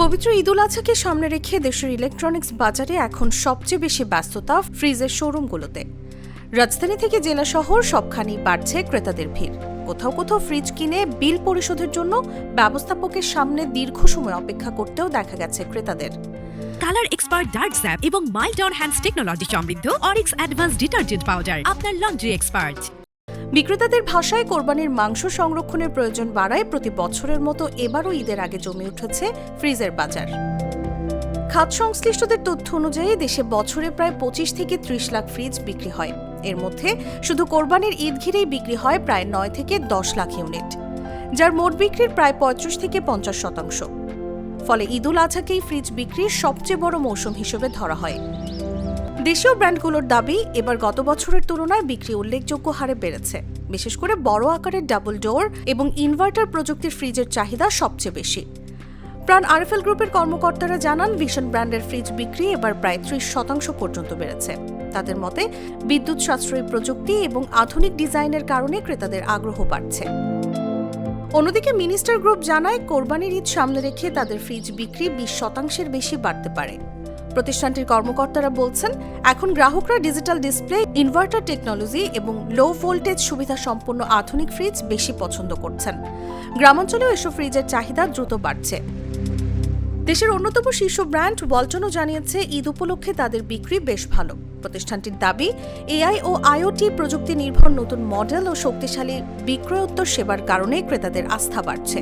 পবিত্র ঈদুল আজহাকে সামনে রেখে দেশের ইলেকট্রনিক্স বাজারে এখন সবচেয়ে বেশি ব্যস্ততা ফ্রিজের শোরুমগুলোতে। রাজধানী থেকে জেলা শহর সবখানেই বাড়ছে ক্রেতাদের ভিড়। কোথাও কোথাও ফ্রিজ কিনে বিল পরিশোধের জন্য ব্যবস্থাপকের সামনে দীর্ঘ সময় অপেক্ষা করতেও দেখা গেছে ক্রেতাদের। কালার এক্সপার্ট ডার্ক স্যাপ এবং মাইল্ড অন হ্যান্ডস টেকনোলজি সমৃদ্ধ অরিক্স অ্যাডভান্স ডিটারজেন্ট পাউডার আপনার লন্ড্রি এক্সপার্ট। বিক্রেতাদের ভাষায় কোরবানির মাংস সংরক্ষণের প্রয়োজন বাড়ায় প্রতি বছরের মতো এবারও ঈদের আগে জমে উঠেছে ফ্রিজের বাজার। খাত সংশ্লিষ্টদের তথ্য অনুযায়ী দেশে বছরে প্রায় 25 থেকে 30 লাখ ফ্রিজ বিক্রি হয়। এর মধ্যে শুধু কোরবানির ঈদ ঘিরেই বিক্রি হয় প্রায় 9 থেকে 10 লাখ ইউনিট, যার মোট বিক্রির প্রায় 35 থেকে 50%। ফলে ঈদুল আজহাকেই ফ্রিজ বিক্রির সবচেয়ে বড় মৌসুম হিসেবে ধরা হয়। দেশীয় ব্র্যান্ডগুলোর দাবি, এবার গত বছরের তুলনায় বিক্রি উল্লেখযোগ্য হারে বেড়েছে। বিশেষ করে বড় আকারের ডাবল ডোর এবং ইনভার্টার প্রযুক্তির ফ্রিজের চাহিদা সবচেয়ে বেশি। প্রাণ আরএফএল গ্রুপের কর্মকর্তারা জানান, ভিশন ব্র্যান্ডের ফ্রিজ বিক্রি এবার প্রায় 30% পর্যন্ত বেড়েছে। তাদের মতে বিদ্যুৎ সাশ্রয়ী প্রযুক্তি এবং আধুনিক ডিজাইনের কারণে ক্রেতাদের আগ্রহ বাড়ছে। অন্যদিকে মিনিস্টার গ্রুপ জানায়, কোরবানির ঈদ সামনে রেখে তাদের ফ্রিজ বিক্রি 20% বেশি বাড়তে পারে। প্রতিষ্ঠানটির কর্মকর্তারা বলছেন, এখন গ্রাহকরা ডিজিটাল ডিসপ্লে, ইনভার্টার টেকনোলজি এবং লো ভোল্টেজ সুবিধা সম্পন্ন আধুনিক ফ্রিজ বেশি পছন্দ করছেন। গ্রামাঞ্চলেও এসব ফ্রিজের চাহিদা দ্রুত বাড়ছে। দেশের অন্যতম শীর্ষ ব্র্যান্ড ওয়ালটনও জানিয়েছে, ঈদ উপলক্ষে তাদের বিক্রি বেশ ভালো। প্রতিষ্ঠানটির দাবি, এআই ও আইওটি প্রযুক্তি নির্ভর নতুন মডেল ও শক্তিশালী বিক্রয়োত্তর সেবার কারণে ক্রেতাদের আস্থা বাড়ছে।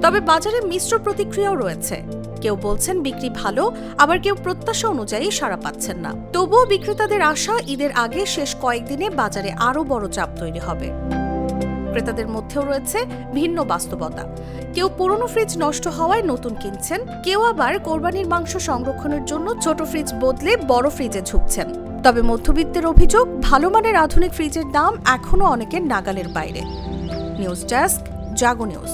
তবে বাজারে মিশ্র প্রতিক্রিয়াও রয়েছে। কেউ বলছেন বিক্রি ভালো, আবার কেউ প্রত্যাশা অনুযায়ী সাড়া পাচ্ছেন না। তবুও বিক্রেতাদের আশা, ঈদের আগে শেষ কয়েকদিনে বাজারে আরও বড় চাপ তৈরি হবে। ক্রেতাদের মধ্যেও রয়েছে ভিন্ন বাস্তবতা। কেউ পুরনো ফ্রিজ নষ্ট হওয়ায় নতুন কিনছেন, কেউ আবার কোরবানির মাংস সংরক্ষণের জন্য ছোট ফ্রিজ বদলে বড় ফ্রিজে ঝুঁকছেন। তবে মধ্যবিত্তের অভিযোগ, ভালো মানের আধুনিক ফ্রিজের দাম এখনও অনেকের নাগালের বাইরে। নিউজ ডেস্ক, জাগো নিউজ।